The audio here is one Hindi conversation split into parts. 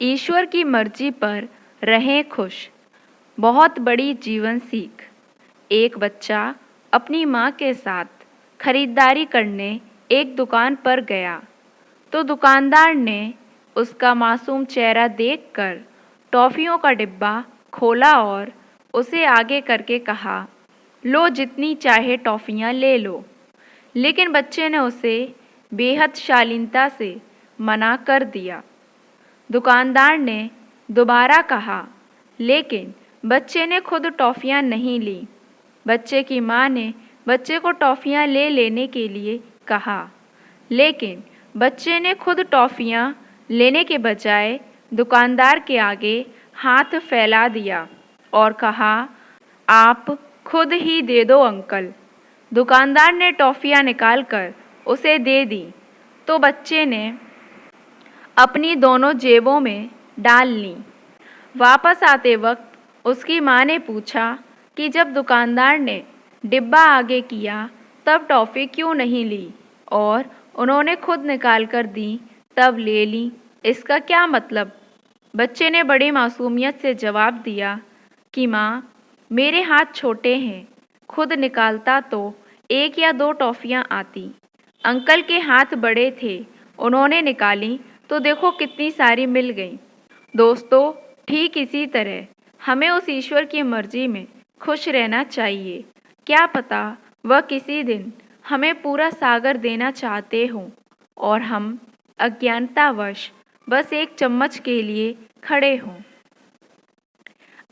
ईश्वर की मर्जी पर रहें खुश। बहुत बड़ी जीवन सीख। एक बच्चा अपनी माँ के साथ खरीदारी करने एक दुकान पर गया तो दुकानदार ने उसका मासूम चेहरा देखकर टॉफ़ियों का डिब्बा खोला और उसे आगे करके कहा, लो जितनी चाहे टॉफ़ियाँ ले लो। लेकिन बच्चे ने उसे बेहद शालीनता से मना कर दिया। दुकानदार ने दोबारा कहा, लेकिन बच्चे ने खुद टॉफ़ियाँ नहीं ली। बच्चे की माँ ने बच्चे को टॉफ़ियाँ ले लेने के लिए कहा, लेकिन बच्चे ने खुद टॉफ़ियाँ लेने के बजाय दुकानदार के आगे हाथ फैला दिया और कहा, आप खुद ही दे दो अंकल। दुकानदार ने टॉफ़ियाँ निकालकर उसे दे दी तो बच्चे ने अपनी दोनों जेबों में डाल लीं। वापस आते वक्त उसकी माँ ने पूछा कि जब दुकानदार ने डिब्बा आगे किया तब टॉफ़ी क्यों नहीं ली और उन्होंने खुद निकाल कर दी तब ले ली, इसका क्या मतलब? बच्चे ने बड़ी मासूमियत से जवाब दिया कि माँ, मेरे हाथ छोटे हैं, खुद निकालता तो एक या दो टॉफ़ियाँ आती। अंकल के हाथ बड़े थे, उन्होंने निकाली तो देखो कितनी सारी मिल गई। दोस्तों, ठीक इसी तरह हमें उस ईश्वर की मर्जी में खुश रहना चाहिए। क्या पता वह किसी दिन हमें पूरा सागर देना चाहते हों और हम अज्ञानतावश बस एक चम्मच के लिए खड़े हों।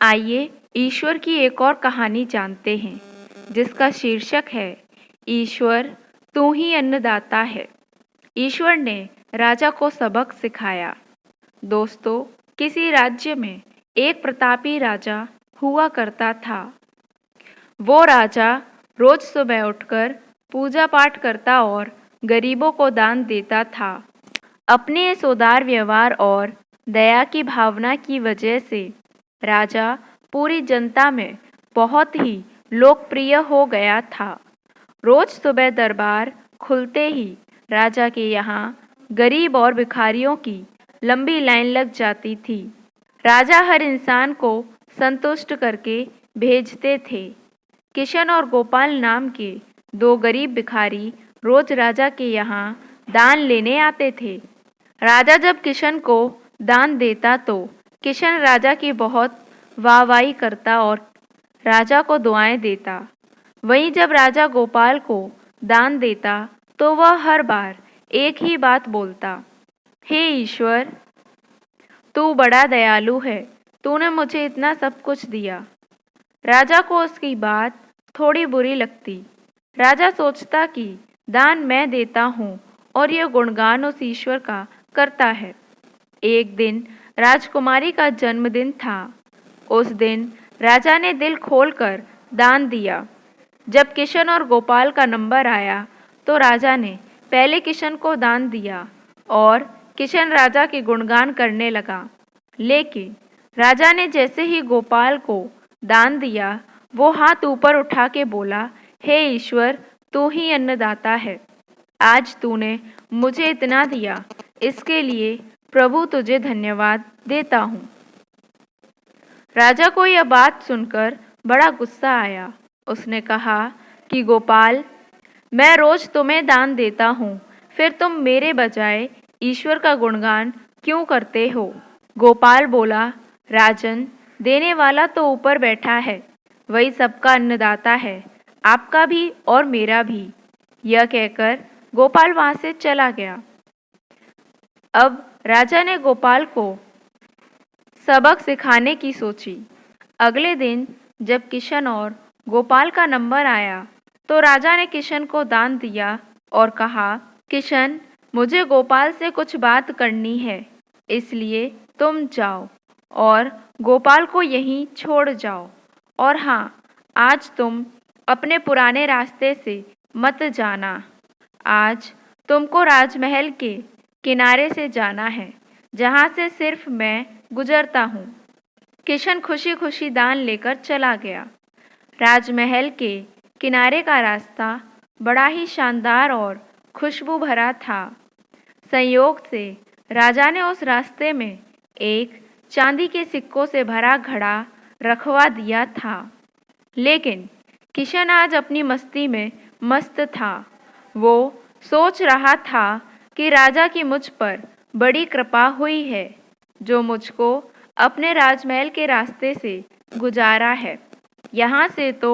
आइए ईश्वर की एक और कहानी जानते हैं, जिसका शीर्षक है ईश्वर तू ही अन्नदाता है। ईश्वर ने राजा को सबक सिखाया। दोस्तों, किसी राज्य में एक प्रतापी राजा हुआ करता था। वो राजा रोज सुबह उठकर पूजा पाठ करता और गरीबों को दान देता था। अपने इस उदार व्यवहार और दया की भावना की वजह से राजा पूरी जनता में बहुत ही लोकप्रिय हो गया था। रोज सुबह दरबार खुलते ही राजा के यहाँ गरीब और भिखारियों की लंबी लाइन लग जाती थी। राजा हर इंसान को संतुष्ट करके भेजते थे। किशन और गोपाल नाम के दो गरीब भिखारी रोज राजा के यहाँ दान लेने आते थे। राजा जब किशन को दान देता तो किशन राजा की बहुत वाहवाही करता और राजा को दुआएं देता। वहीं जब राजा गोपाल को दान देता तो वह हर बार एक ही बात बोलता, हे ईश्वर, तू बड़ा दयालु है, तूने मुझे इतना सब कुछ दिया। राजा को उसकी बात थोड़ी बुरी लगती। राजा सोचता कि दान मैं देता हूँ और यह गुणगान उस ईश्वर का करता है। एक दिन राजकुमारी का जन्मदिन था। उस दिन राजा ने दिल खोलकर दान दिया। जब किशन और गोपाल का नंबर आया तो राजा ने पहले किशन को दान दिया और किशन राजा के गुणगान करने लगा। लेकिन राजा ने जैसे ही गोपाल को दान दिया, वो हाथ ऊपर उठा के बोला, हे ईश्वर, तू ही अन्नदाता है। आज तूने मुझे इतना दिया, इसके लिए प्रभु तुझे धन्यवाद देता हूँ। राजा को यह बात सुनकर बड़ा गुस्सा आया। उसने कहा कि गोपाल, मैं रोज तुम्हें दान देता हूँ, फिर तुम मेरे बजाय ईश्वर का गुणगान क्यों करते हो? गोपाल बोला, राजन, देने वाला तो ऊपर बैठा है, वही सबका अन्नदाता है, आपका भी और मेरा भी। यह कहकर गोपाल वहां से चला गया। अब राजा ने गोपाल को सबक सिखाने की सोची। अगले दिन जब किशन और गोपाल का नंबर आया तो राजा ने किशन को दान दिया और कहा, किशन, मुझे गोपाल से कुछ बात करनी है, इसलिए तुम जाओ और गोपाल को यहीं छोड़ जाओ। और हाँ, आज तुम अपने पुराने रास्ते से मत जाना। आज तुमको राजमहल के किनारे से जाना है, जहाँ से सिर्फ मैं गुजरता हूँ। किशन खुशी खुशी दान लेकर चला गया। राजमहल के किनारे का रास्ता बड़ा ही शानदार और खुशबू भरा था। संयोग से राजा ने उस रास्ते में एक चांदी के सिक्कों से भरा घड़ा रखवा दिया था। लेकिन किशन आज अपनी मस्ती में मस्त था। वो सोच रहा था कि राजा की मुझ पर बड़ी कृपा हुई है, जो मुझको अपने राजमहल के रास्ते से गुजारा है। यहाँ से तो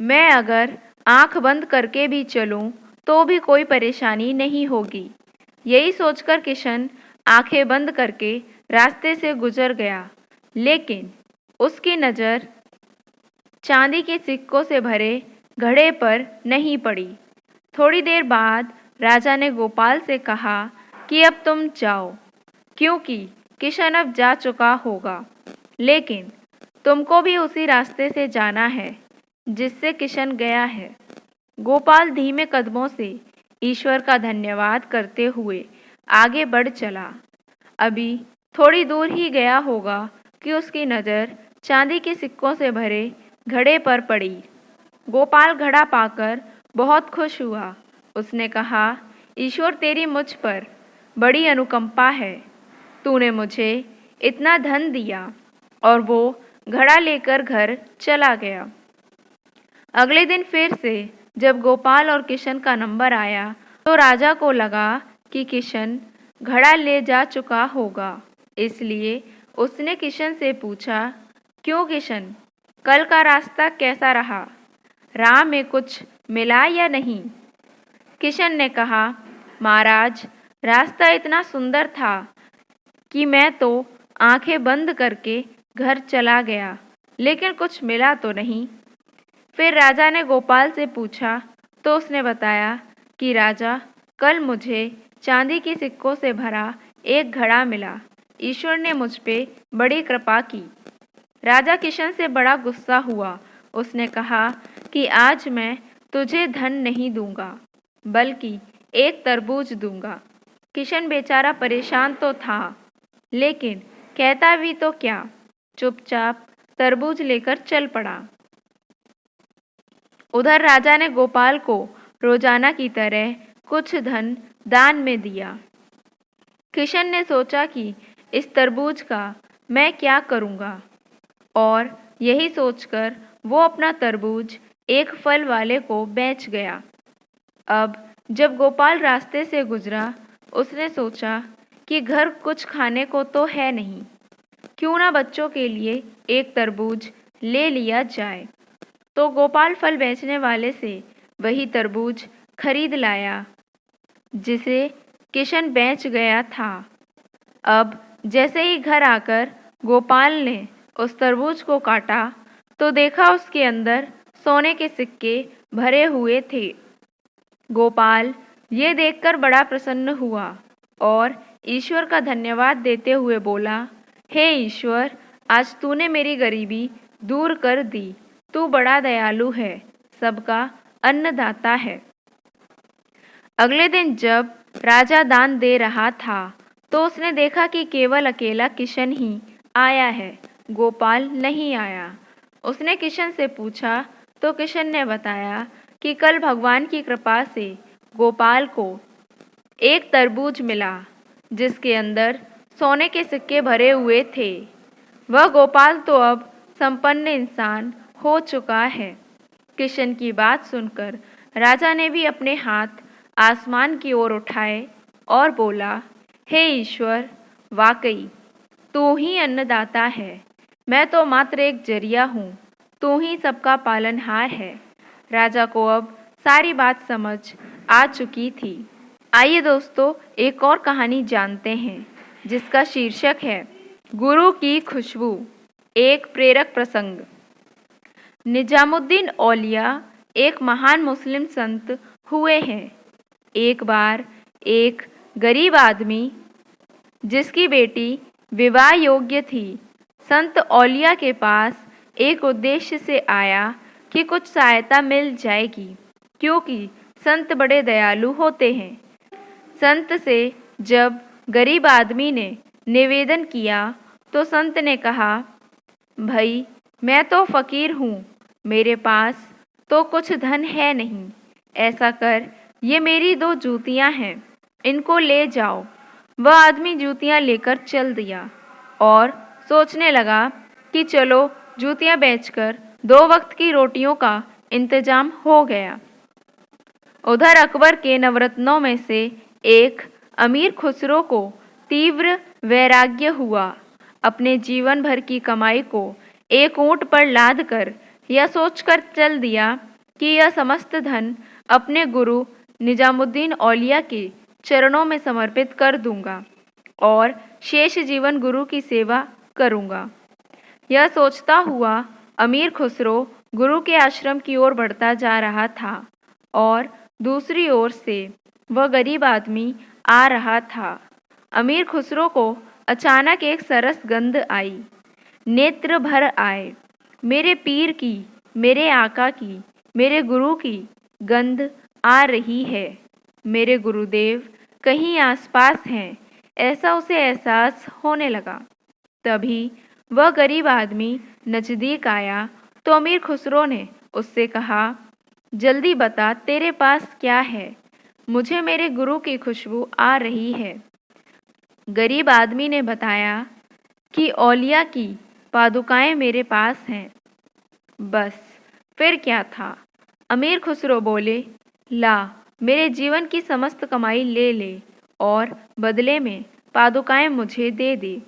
मैं अगर आंख बंद करके भी चलूं तो भी कोई परेशानी नहीं होगी। यही सोचकर किशन आंखें बंद करके रास्ते से गुजर गया। लेकिन उसकी नज़र चांदी के सिक्कों से भरे घड़े पर नहीं पड़ी। थोड़ी देर बाद राजा ने गोपाल से कहा कि अब तुम जाओ, क्योंकि किशन अब जा चुका होगा। लेकिन तुमको भी उसी रास्ते से जाना है जिससे किशन गया है। गोपाल धीमे कदमों से ईश्वर का धन्यवाद करते हुए आगे बढ़ चला। अभी थोड़ी दूर ही गया होगा कि उसकी नज़र चांदी के सिक्कों से भरे घड़े पर पड़ी। गोपाल घड़ा पाकर बहुत खुश हुआ। उसने कहा, ईश्वर तेरी मुझ पर बड़ी अनुकंपा है। तूने मुझे इतना धन दिया। और वो घड़ा लेकर घर चला गया। अगले दिन फिर से जब गोपाल और किशन का नंबर आया तो राजा को लगा कि किशन घड़ा ले जा चुका होगा। इसलिए उसने किशन से पूछा, क्यों किशन, कल का रास्ता कैसा रहा? राह में कुछ मिला या नहीं? किशन ने कहा, महाराज, रास्ता इतना सुंदर था कि मैं तो आंखें बंद करके घर चला गया, लेकिन कुछ मिला तो नहीं। फिर राजा ने गोपाल से पूछा तो उसने बताया कि राजा, कल मुझे चांदी के सिक्कों से भरा एक घड़ा मिला। ईश्वर ने मुझ पे बड़ी कृपा की। राजा किशन से बड़ा गुस्सा हुआ। उसने कहा कि आज मैं तुझे धन नहीं दूंगा, बल्कि एक तरबूज दूंगा। किशन बेचारा परेशान तो था, लेकिन कहता भी तो क्या, चुपचाप तरबूज लेकर चल पड़ा। उधर राजा ने गोपाल को रोजाना की तरह कुछ धन दान में दिया। किशन ने सोचा कि इस तरबूज का मैं क्या करूँगा, और यही सोचकर वो अपना तरबूज एक फल वाले को बेच गया। अब जब गोपाल रास्ते से गुजरा, उसने सोचा कि घर कुछ खाने को तो है नहीं, क्यों ना बच्चों के लिए एक तरबूज ले लिया जाए। तो गोपाल फल बेचने वाले से वही तरबूज खरीद लाया जिसे किशन बेच गया था। अब जैसे ही घर आकर गोपाल ने उस तरबूज को काटा तो देखा उसके अंदर सोने के सिक्के भरे हुए थे। गोपाल ये देखकर बड़ा प्रसन्न हुआ और ईश्वर का धन्यवाद देते हुए बोला, हे ईश्वर, आज तूने मेरी गरीबी दूर कर दी। तू बड़ा दयालु है, सबका अन्नदाता है। अगले दिन जब राजा दान दे रहा था तो उसने देखा कि केवल अकेला किशन ही आया है, गोपाल नहीं आया। उसने किशन से पूछा तो किशन ने बताया कि कल भगवान की कृपा से गोपाल को एक तरबूज मिला जिसके अंदर सोने के सिक्के भरे हुए थे। वह गोपाल तो अब संपन्न इंसान हो चुका है। किशन की बात सुनकर राजा ने भी अपने हाथ आसमान की ओर उठाए और बोला, हे ईश्वर, वाकई तू ही अन्नदाता है। मैं तो मात्र एक जरिया हूँ, तू ही सबका पालनहार है। राजा को अब सारी बात समझ आ चुकी थी। आइए दोस्तों, एक और कहानी जानते हैं जिसका शीर्षक है गुरु की खुशबू, एक प्रेरक प्रसंग। निजामुद्दीन औलिया एक महान मुस्लिम संत हुए हैं। एक बार एक गरीब आदमी जिसकी बेटी विवाह योग्य थी, संत औलिया के पास एक उद्देश्य से आया कि कुछ सहायता मिल जाएगी, क्योंकि संत बड़े दयालु होते हैं। संत से जब गरीब आदमी ने निवेदन किया तो संत ने कहा, भाई, मैं तो फकीर हूँ, मेरे पास तो कुछ धन है नहीं। ऐसा कर, ये मेरी 2 जूतियाँ हैं, इनको ले जाओ। वह आदमी जूतियाँ लेकर चल दिया। और सोचने लगा कि चलो जूतियाँ बेचकर 2 वक्त की रोटियों का इंतजाम हो गया। उधर अकबर के नवरत्नों में से एक अमीर खुसरो को तीव्र वैराग्य हुआ। अपने जीवन भर की कमाई को एक ऊंट पर लाद कर यह सोचकर चल दिया कि यह समस्त धन अपने गुरु निजामुद्दीन औलिया के चरणों में समर्पित कर दूंगा और शेष जीवन गुरु की सेवा करूंगा। यह सोचता हुआ अमीर खुसरो गुरु के आश्रम की ओर बढ़ता जा रहा था और दूसरी ओर से वह गरीब आदमी आ रहा था। अमीर खुसरो को अचानक एक सरस गंध आई। नेत्र भर आए। मेरे पीर की, मेरे आका की, मेरे गुरु की गंध आ रही है। मेरे गुरुदेव कहीं आसपास हैं, ऐसा उसे एहसास होने लगा। तभी वह गरीब आदमी नज़दीक आया तो अमीर खुसरो ने उससे कहा, जल्दी बता तेरे पास क्या है, मुझे मेरे गुरु की खुशबू आ रही है। गरीब आदमी ने बताया कि औलिया की पादुकाएं मेरे पास हैं। बस फिर क्या था। अमीर खुसरो बोले, ला मेरे जीवन की समस्त कमाई ले ले और बदले में पादुकाएं मुझे दे दे।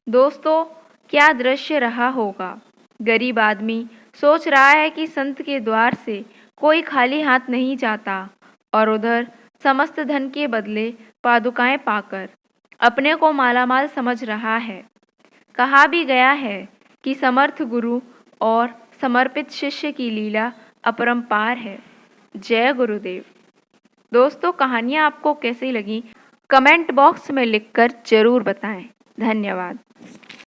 दोस्तों, क्या दृश्य रहा होगा। गरीब आदमी सोच रहा है कि संत के द्वार से कोई खाली हाथ नहीं जाता और उधर समस्त धन के बदले पादुकाएं पाकर अपने को मालामाल समझ रहा है। कहा भी गया है कि समर्थ गुरु और समर्पित शिष्य की लीला अपरंपार है। जय गुरुदेव। दोस्तों, कहानियाँ आपको कैसी लगी कमेंट बॉक्स में लिखकर ज़रूर बताएं। धन्यवाद।